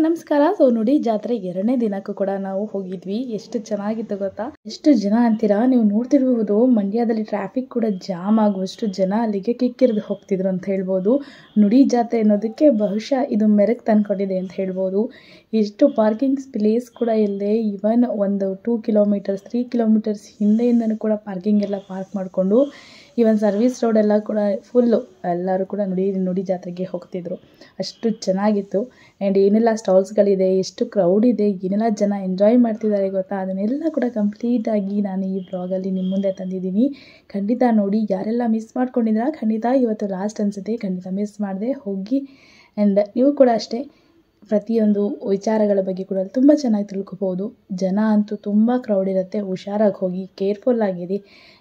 ನಮಸ್ಕಾರ. ನುಡಿ ಜಾತ್ರೆ 2ನೇ ದಿನಕ್ಕೂ ಕೂಡ ನಾವು ಹೋಗಿದ್ವಿ. ಎಷ್ಟು ಚೆನ್ನಾಗಿತ್ತು ಗೊತ್ತಾ? ಎಷ್ಟು ಜನ ಅಂತೀರಾ? ನೀವು ನೋಡ್ತಿರಬಹುದು, ಮಂಡ್ಯದಲ್ಲಿ ಟ್ರಾಫಿಕ್ ಕೂಡ ಜಾಮ್ ಆಗುವಷ್ಟು ಜನ ಅಲ್ಲಿಗೆ ಕಿಕ್ಕಿರಿದು ಹೋಗ್ತಿದ್ರು ಅಂತ ಹೇಳ್ಬೋದು. ನುಡಿ ಜಾತ್ರೆ ಅನ್ನೋದಕ್ಕೆ ಬಹುಶಃ ಇದು ಮೆರಗು ತಂದ್ಕೊಂಡಿದೆ ಅಂತ ಹೇಳ್ಬೋದು. ಎಷ್ಟು ಪಾರ್ಕಿಂಗ್ ಪ್ಲೇಸ್ ಕೂಡ ಇಲ್ಲದೆ, ಇವನ್ ಒಂದು 2 ಕಿಲೋಮೀಟರ್ಸ್ 3 ಕಿಲೋಮೀಟರ್ಸ್ ಹಿಂದೆಯಿಂದನೂ ಕೂಡ ಪಾರ್ಕಿಂಗ್ ಎಲ್ಲ ಪಾರ್ಕ್ ಮಾಡಿಕೊಂಡು ಇವನ್ ಸರ್ವಿಸ್ ರೋಡ್ ಎಲ್ಲ ಕೂಡ ಫುಲ್ಲು ಎಲ್ಲರೂ ಕೂಡ ನುಡಿ ಜಾತ್ರೆಗೆ ಹೋಗ್ತಿದ್ರು. ಅಷ್ಟು ಚೆನ್ನಾಗಿತ್ತು. ಆ್ಯಂಡ್ ಏನೆಲ್ಲ ಸ್ಟಾಲ್ಸ್ಗಳಿದೆ, ಎಷ್ಟು ಕ್ರೌಡ್ ಇದೆ, ಏನೆಲ್ಲ ಜನ ಎಂಜಾಯ್ ಮಾಡ್ತಿದ್ದಾರೆ ಗೊತ್ತಾ? ಅದನ್ನೆಲ್ಲ ಕೂಡ ಕಂಪ್ಲೀಟಾಗಿ ನಾನು ಈ ಬ್ಲಾಗಲ್ಲಿ ನಿಮ್ಮ ಮುಂದೆ ತಂದಿದ್ದೀನಿ. ಖಂಡಿತ ನೋಡಿ. ಯಾರೆಲ್ಲ ಮಿಸ್ ಮಾಡ್ಕೊಂಡಿದ್ದೀರಾ, ಖಂಡಿತ ಇವತ್ತು ಲಾಸ್ಟ್ ಅನಿಸುತ್ತೆ, ಖಂಡಿತ ಮಿಸ್ ಮಾಡದೆ ಹೋಗಿ. ಆ್ಯಂಡ್ ನೀವು ಕೂಡ ಅಷ್ಟೇ ಪ್ರತಿಯೊಂದು ವಿಚಾರಗಳ ಬಗ್ಗೆ ಕೂಡ ತುಂಬ ಚೆನ್ನಾಗಿ ತಿಳ್ಕೊಬೋದು. ಜನ ಅಂತೂ ತುಂಬ ಕ್ರೌಡ್ ಇರುತ್ತೆ, ಹುಷಾರಾಗಿ ಹೋಗಿ, ಕೇರ್ಫುಲ್ ಆಗಿರಿ.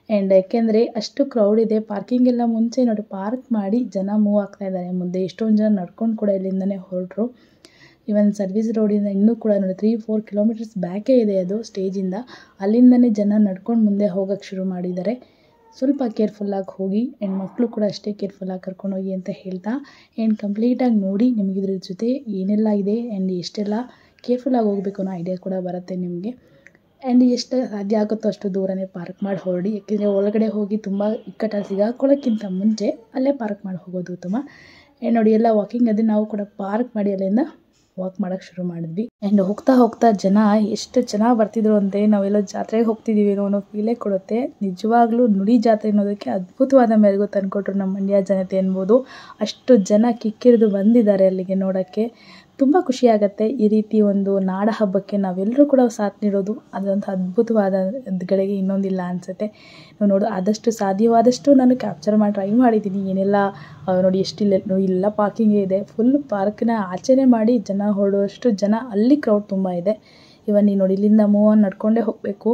ಆ್ಯಂಡ್ ಯಾಕೆಂದರೆ ಅಷ್ಟು ಕ್ರೌಡ್ ಇದೆ. ಪಾರ್ಕಿಂಗ್ ಎಲ್ಲ ಮುಂಚೆ ನೋಡಿ ಪಾರ್ಕ್ ಮಾಡಿ ಜನ ಮೂವ್ ಆಗ್ತಾ ಇದ್ದಾರೆ ಮುಂದೆ. ಎಷ್ಟೊಂದು ಜನ ನಡ್ಕೊಂಡು ಕೂಡ ಇಲ್ಲಿಂದನೇ ಹೊರಟರು. ಇವನ್ ಸರ್ವಿಸ್ ರೋಡಿಂದ ಇನ್ನೂ ಕೂಡ ನೋಡಿ 3-4 ಕಿಲೋಮೀಟರ್ಸ್ ಬ್ಯಾಕೇ ಇದೆ ಅದು ಸ್ಟೇಜಿಂದ. ಅಲ್ಲಿಂದನೇ ಜನ ನಡ್ಕೊಂಡು ಮುಂದೆ ಹೋಗೋಕ್ಕೆ ಶುರು ಮಾಡಿದ್ದಾರೆ. ಸ್ವಲ್ಪ ಕೇರ್ಫುಲ್ಲಾಗಿ ಹೋಗಿ. ಆ್ಯಂಡ್ ಮಕ್ಕಳು ಕೂಡ ಅಷ್ಟೇ ಕೇರ್ಫುಲ್ಲಾಗಿ ಕರ್ಕೊಂಡೋಗಿ ಅಂತ ಹೇಳ್ತಾ, ಆ್ಯಂಡ್ ಕಂಪ್ಲೀಟಾಗಿ ನೋಡಿ ನಿಮಗೆ ಇದ್ರ ಜೊತೆ ಏನೆಲ್ಲ ಇದೆ ಆ್ಯಂಡ್ ಎಷ್ಟೆಲ್ಲ ಕೇರ್ಫುಲ್ಲಾಗಿ ಹೋಗಬೇಕು ಅನ್ನೋ ಐಡಿಯಾ ಕೂಡ ಬರುತ್ತೆ ನಿಮಗೆ. ಆ್ಯಂಡ್ ಎಷ್ಟು ಸಾಧ್ಯ ಆಗುತ್ತೋ ಅಷ್ಟು ದೂರನೇ ಪಾರ್ಕ್ ಮಾಡಿ ಹೊರಡಿ. ಯಾಕೆಂದರೆ ಒಳಗಡೆ ಹೋಗಿ ತುಂಬ ಇಕ್ಕಟ್ಟಲ್ಲಿ ಸಿಗಾಕೊಳ್ಳೋಕ್ಕಿಂತ ಮುಂಚೆ ಅಲ್ಲೇ ಪಾರ್ಕ್ ಮಾಡಿ ಹೋಗೋದು ಉತ್ತಮ. ಆ್ಯಂಡ್ ನೋಡಿ ಎಲ್ಲ ವಾಕಿಂಗ್ ಅದು ನಾವು ಕೂಡ ಪಾರ್ಕ್ ಮಾಡಿ ಅಲ್ಲಿಂದ ವಾಕ್ ಮಾಡೋಕ್ಕೆ ಶುರು ಮಾಡಿದ್ವಿ. ಆ್ಯಂಡ್ ಹೋಗ್ತಾ ಹೋಗ್ತಾ ಜನ ಎಷ್ಟು ಚೆನ್ನಾಗಿ ಬರ್ತಿದ್ರು ಅಂದರೆ ನಾವೆಲ್ಲೋ ಜಾತ್ರೆಗೆ ಹೋಗ್ತಿದ್ದೀವಿ ಅನ್ನೋ ಫೀಲೇ ಕೊಡುತ್ತೆ. ನಿಜವಾಗ್ಲೂ ನುಡಿ ಜಾತ್ರೆ ಅನ್ನೋದಕ್ಕೆ ಅದ್ಭುತವಾದ ಮೆರುಗು ತಂದುಕೊಟ್ರು ನಮ್ಮ ಮಂಡ್ಯ ಜನತೆ ಅನ್ಬೋದು. ಅಷ್ಟು ಜನ ಕಿಕ್ಕಿರಿದು ಬಂದಿದ್ದಾರೆ ಅಲ್ಲಿಗೆ ನೋಡೋಕ್ಕೆ. ತುಂಬ ಖುಷಿಯಾಗತ್ತೆ. ಈ ರೀತಿ ಒಂದು ನಾಡ ಹಬ್ಬಕ್ಕೆ ನಾವೆಲ್ಲರೂ ಕೂಡ ಸಾಥ್ ನೀಡೋದು ಅದೊಂದು ಅದ್ಭುತವಾದ ಗಳಿಗೆ ಇನ್ನೊಂದಿಲ್ಲ ಅನಿಸುತ್ತೆ. ನಾವು ಆದಷ್ಟು ಸಾಧ್ಯವಾದಷ್ಟು ನಾನು ಕ್ಯಾಪ್ಚರ್ ಮಾಡಿ ಟ್ರೈ ಮಾಡಿದ್ದೀನಿ. ಏನೆಲ್ಲ ನೋಡಿ ಎಷ್ಟಿಲ್ಲ ನೋಡಿ, ಎಲ್ಲ ಪಾರ್ಕಿಂಗೇ ಇದೆ. ಫುಲ್ ಪಾರ್ಕ್ನ ಆಚೆನೇ ಮಾಡಿ ಜನ ಹೊರಡುವಷ್ಟು ಜನ ಅಲ್ಲಿ ಕ್ರೌಡ್ ತುಂಬ ಇದೆ. ಇವನ್ ನೀವು ನೋಡಿ ಇಲ್ಲಿಂದ ನಡ್ಕೊಂಡೇ ಹೋಗಬೇಕು.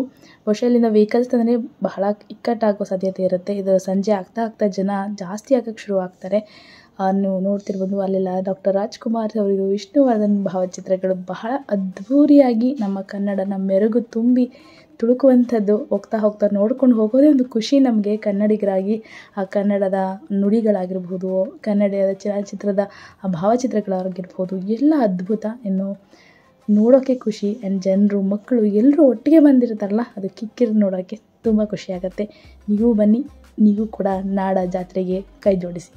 ಬಹುಶಃ ಇಲ್ಲಿಂದ ವೆಹಿಕಲ್ಸ್ ತಂದರೆ ಬಹಳ ಇಕ್ಕಟ್ಟಾಗೋ ಸಾಧ್ಯತೆ ಇರುತ್ತೆ. ಇದು ಸಂಜೆ ಆಗ್ತಾ ಜನ ಜಾಸ್ತಿ ಆಗೋಕ್ಕೆ ಶುರು ಆಗ್ತಾರೆ. ನೀವು ನೋಡ್ತಿರ್ಬೋದು ಅಲ್ಲೆಲ್ಲ ಡಾಕ್ಟರ್ ರಾಜ್ಕುಮಾರ್ ಅವರಿದು ವಿಷ್ಣುವರ್ಧನ್ ಭಾವಚಿತ್ರಗಳು ಬಹಳ ಅದ್ಧೂರಿಯಾಗಿ ನಮ್ಮ ಕನ್ನಡನ ಮೆರುಗು ತುಂಬಿ ತುಳುಕುವಂಥದ್ದು. ಹೋಗ್ತಾ ನೋಡ್ಕೊಂಡು ಹೋಗೋದೇ ಒಂದು ಖುಷಿ ನಮಗೆ ಕನ್ನಡಿಗರಾಗಿ. ಆ ಕನ್ನಡದ ನುಡಿಗಳಾಗಿರ್ಬೋದು, ಕನ್ನಡದ ಚಲನಚಿತ್ರದ ಆ ಭಾವಚಿತ್ರಗಳಾಗಿರ್ಬೋದು, ಎಲ್ಲ ಅದ್ಭುತ. ಇನ್ನು ನೋಡೋಕ್ಕೆ ಖುಷಿ. ಆ್ಯಂಡ್ ಜನರು ಮಕ್ಕಳು ಎಲ್ಲರೂ ಒಟ್ಟಿಗೆ ಬಂದಿರ್ತಾರಲ್ಲ, ಅದು ಕಿಕ್ಕಿರಿದು ನೋಡೋಕ್ಕೆ ತುಂಬ ಖುಷಿಯಾಗತ್ತೆ. ನೀವು ಬನ್ನಿ, ನೀವು ಕೂಡ ನಾಡ ಜಾತ್ರೆಗೆ ಕೈ ಜೋಡಿಸಿ.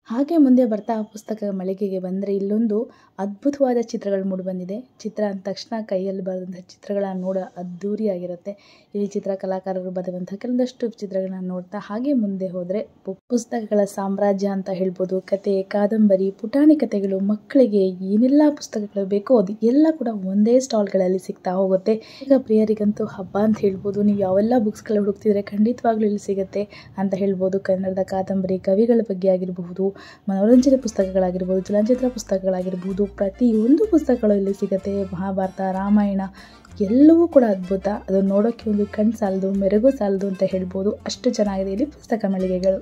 ಹಾಗೆ ಮುಂದೆ ಬರ್ತಾ ಪುಸ್ತಕ ಮಳಿಗೆಗೆ ಬಂದರೆ ಇಲ್ಲೊಂದು ಅದ್ಭುತವಾದ ಚಿತ್ರಗಳು ಮೂಡಿಬಂದಿದೆ. ಚಿತ್ರ ಅಂದ ತಕ್ಷಣ ಕೈಯಲ್ಲಿ ಬರೆದಂಥ ಚಿತ್ರಗಳನ್ನು ನೋಡೋ ಅದ್ಧೂರಿಯಾಗಿರುತ್ತೆ. ಇಲ್ಲಿ ಚಿತ್ರಕಲಾಕಾರರು ಬರೆದಂಥ ಕೆಲವೊಂದಷ್ಟು ಚಿತ್ರಗಳನ್ನ ನೋಡ್ತಾ ಹಾಗೆ ಮುಂದೆ ಹೋದರೆ ಪುಸ್ತಕಗಳ ಸಾಮ್ರಾಜ್ಯ ಅಂತ ಹೇಳ್ಬೋದು. ಕತೆ, ಕಾದಂಬರಿ, ಪುಟಾಣಿ ಕತೆಗಳು, ಮಕ್ಕಳಿಗೆ ಏನೆಲ್ಲ ಪುಸ್ತಕಗಳು ಬೇಕೋ ಅದು ಎಲ್ಲ ಕೂಡ ಒಂದೇ ಸ್ಟಾಲ್ಗಳಲ್ಲಿ ಸಿಗ್ತಾ ಹೋಗುತ್ತೆ. ಈಗ ಪ್ರಿಯರಿಗಂತೂ ಹಬ್ಬ ಅಂತ ಹೇಳ್ಬೋದು. ನೀವು ಯಾವೆಲ್ಲ ಬುಕ್ಸ್ಗಳು ಹುಡುಕ್ತಿದ್ರೆ ಖಂಡಿತವಾಗ್ಲೂ ಇಲ್ಲಿ ಸಿಗುತ್ತೆ ಅಂತ ಹೇಳ್ಬೋದು. ಕನ್ನಡದ ಕಾದಂಬರಿ, ಕವಿಗಳ ಬಗ್ಗೆ ಆಗಿರಬಹುದು, ಮನೋರಂಜನೆ ಪುಸ್ತಕಗಳಾಗಿರ್ಬೋದು, ಚಲನಚಿತ್ರ ಪುಸ್ತಕಗಳಾಗಿರ್ಬೋದು, ಪ್ರತಿಯೊಂದು ಪುಸ್ತಕಗಳು ಇಲ್ಲಿ ಸಿಗುತ್ತೆ. ಮಹಾಭಾರತ, ರಾಮಾಯಣ ಎಲ್ಲವೂ ಕೂಡ ಅದ್ಭುತ. ಅದನ್ನು ನೋಡೋಕ್ಕೆ ಒಂದು ಕಣ್ಣು ಸಾಲದು, ಮೆರುಗು ಸಾಲದು ಅಂತ ಹೇಳ್ಬೋದು. ಅಷ್ಟು ಚೆನ್ನಾಗಿದೆ ಇಲ್ಲಿ ಪುಸ್ತಕ ಮಳಿಗೆಗಳು.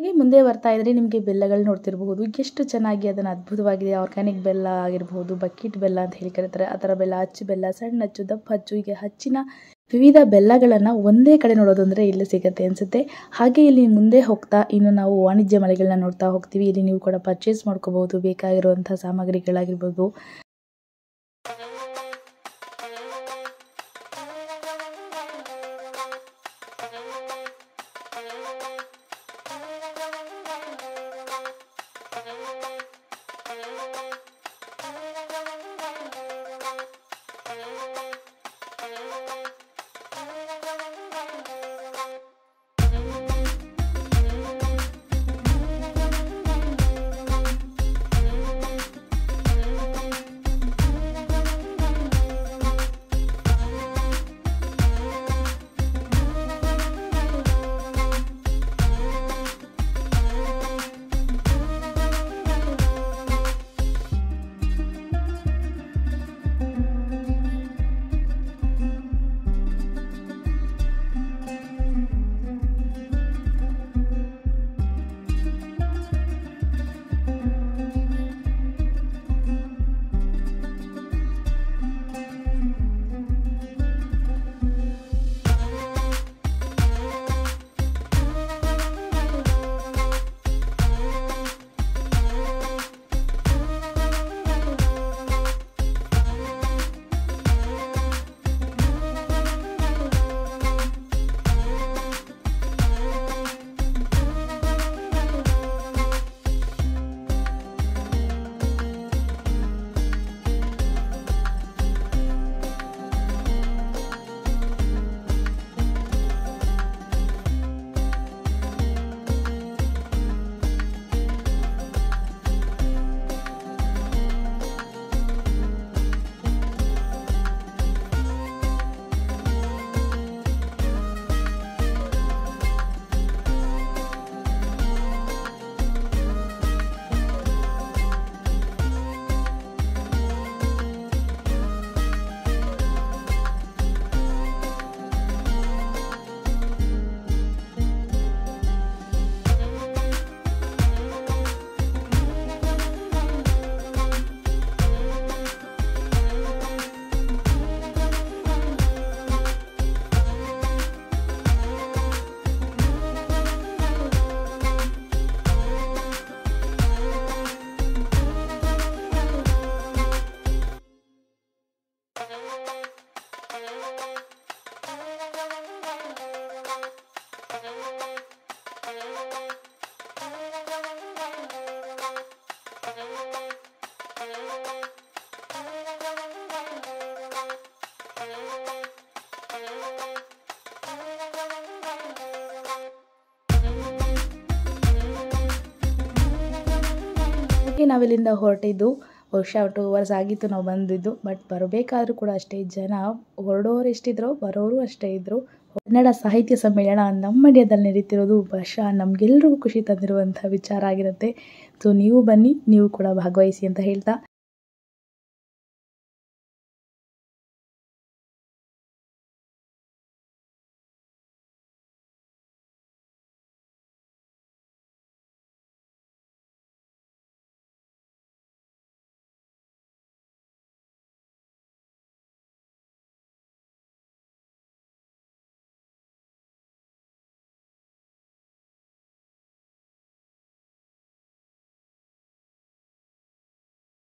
ಹಾಗೆ ಮುಂದೆ ಬರ್ತಾ ಇದ್ರೆ ನಿಮಗೆ ಬೆಲ್ಲಗಳು ನೋಡ್ತಿರಬಹುದು, ಎಷ್ಟು ಚೆನ್ನಾಗಿ ಅದನ್ನು ಅದ್ಭುತವಾಗಿದೆ. ಆರ್ಗ್ಯಾನಿಕ್ ಬೆಲ್ಲ ಆಗಿರಬಹುದು, ಬಕೆಟ್ ಬೆಲ್ಲ ಅಂತ ಹೇಳಿ ಕರೀತಾರೆ, ಆ ಥರ ಬೆಲ್ಲ, ಅಚ್ಚು ಬೆಲ್ಲ, ಸಣ್ಣ ಅಚ್ಚು, ದಪ್ಪ ಅಚ್ಚು, ಹೀಗೆ ಹಚ್ಚಿನ ವಿವಿಧ ಬೆಲ್ಲಗಳನ್ನು ಒಂದೇ ಕಡೆ ನೋಡೋದು ಅಂದರೆ ಇಲ್ಲಿ ಸಿಗುತ್ತೆ ಅನಿಸುತ್ತೆ. ಹಾಗೆ ಇಲ್ಲಿ ಮುಂದೆ ಹೋಗ್ತಾ ಇನ್ನು ನಾವು ವಾಣಿಜ್ಯ ಮಳಿಗೆಗಳನ್ನ ನೋಡ್ತಾ ಹೋಗ್ತೀವಿ. ಇಲ್ಲಿ ನೀವು ಕೂಡ ಪರ್ಚೇಸ್ ಮಾಡ್ಕೋಬಹುದು ಬೇಕಾಗಿರುವಂಥ ಸಾಮಗ್ರಿಗಳಾಗಿರ್ಬೋದು. ನಾವಿಲ್ಲಿಂದ ಹೊರಟಿದ್ದು ಬಹುಶಃ 2 ಅವರ್ಸ್ ಆಗಿತ್ತು ನಾವು ಬಂದಿದ್ದು. ಬಟ್ ಬರಬೇಕಾದ್ರೂ ಕೂಡ ಅಷ್ಟೇ ಜನ, ಹೊರಡೋರು ಎಷ್ಟಿದ್ರು ಬರೋರು ಅಷ್ಟೇ ಇದ್ರು. ಕನ್ನಡ ಸಾಹಿತ್ಯ ಸಮ್ಮೇಳನ ನಮ್ಮ ಮಂಡ್ಯದಲ್ಲಿ ನಡೀತಿರೋದು ಬಹುಶಃ ನಮಗೆಲ್ಲರಿಗೂ ಖುಷಿ ತಂದಿರುವಂಥ ವಿಚಾರ ಆಗಿರುತ್ತೆ. ಸೊ ನೀವು ಬನ್ನಿ, ನೀವು ಕೂಡ ಭಾಗವಹಿಸಿ ಅಂತ ಹೇಳ್ತಾ